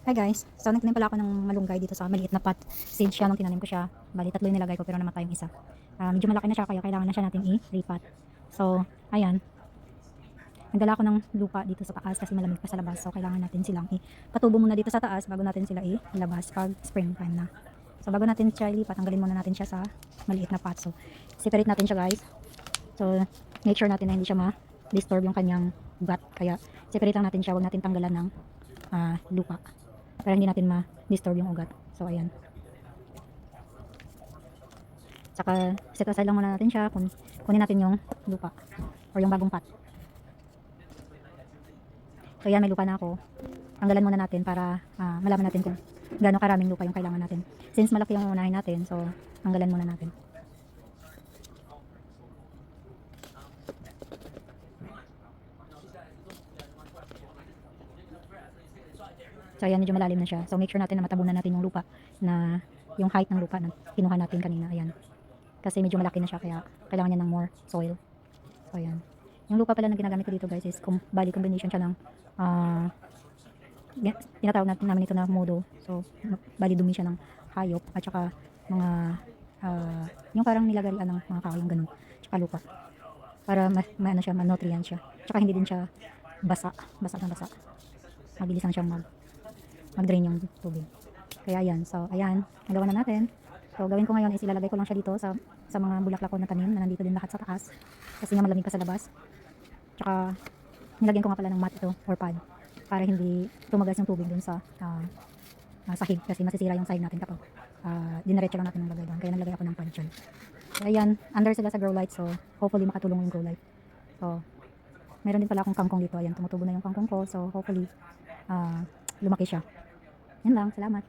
Hi guys, so nagtanim pala ako ng malunggay dito sa maliit na pot. Seed siya nung tinanim ko siya. Bali, tatlo yung nilagay ko pero namatay yung isa. Medyo malaki na siya kaya kailangan na siya natin i-repot. So, ayan. Nagdala ako ng lupa dito sa taas kasi malamig pa sa labas. So, kailangan natin silang ipatubo muna dito sa taas bago natin sila ilabas pag springtime na. So, bago natin siya ilipat, tanggalin muna natin siya sa maliit na pot. So, separate natin siya guys. So, make sure natin na hindi siya ma-disturb yung kanyang gut. Kaya, separate lang natin siya. Huwag natin tanggalan ng lupa para hindi natin ma-disturb yung ugat. So, ayan. Saka, set aside lang muna natin siya. Kunin natin yung lupa or yung bagong pot. So, ayan, may lupa na ako. Tanggalan muna natin para malaman natin kung gaano karaming lupa yung kailangan natin. Since malaki yung unahin natin, so, tanggalan muna natin. So, ayan, medyo malalim na siya. So, make sure natin na matabunan natin yung lupa na yung height ng lupa na kinuha natin kanina. Ayan. Kasi medyo malaki na siya kaya kailangan niya ng more soil. So, ayan. Yung lupa pala na ginagamit ko dito guys is bali combination siya ng tinatawag namin ito na modo. So, bali dumi siya ng hayop at saka mga yung parang nilagarian ng mga kahoy yung ganun. Tsaka lupa. Para ano siya, ma-nutrient siya. Tsaka hindi din siya basa. Basa na basa. Mabilis lang siyang mag-drain yung tubig. Kaya ayan. So, ayan. Nagawa na natin. So, gawin ko ngayon is ilalagay ko lang siya dito sa mga bulaklak ko na tanim na nandito din lahat sa taas. Kasi nga malamig pa sa labas. Tsaka, nilagyan ko nga pala ng mat ito or pad para hindi tumagas yung tubig dun sa sahig kasi masisira yung sahig natin kapag dinaretso lang natin ng lagay doon. Kaya naglagay ako ng pad dyan. So, ayan. Under sila sa grow light. So, hopefully makatulong yung grow light. So, meron din pala akong kangkong dito. Ayan, tumutubo na yung kangkong ko. So, hopefully, lumaki siya. Yan lang. Salamat.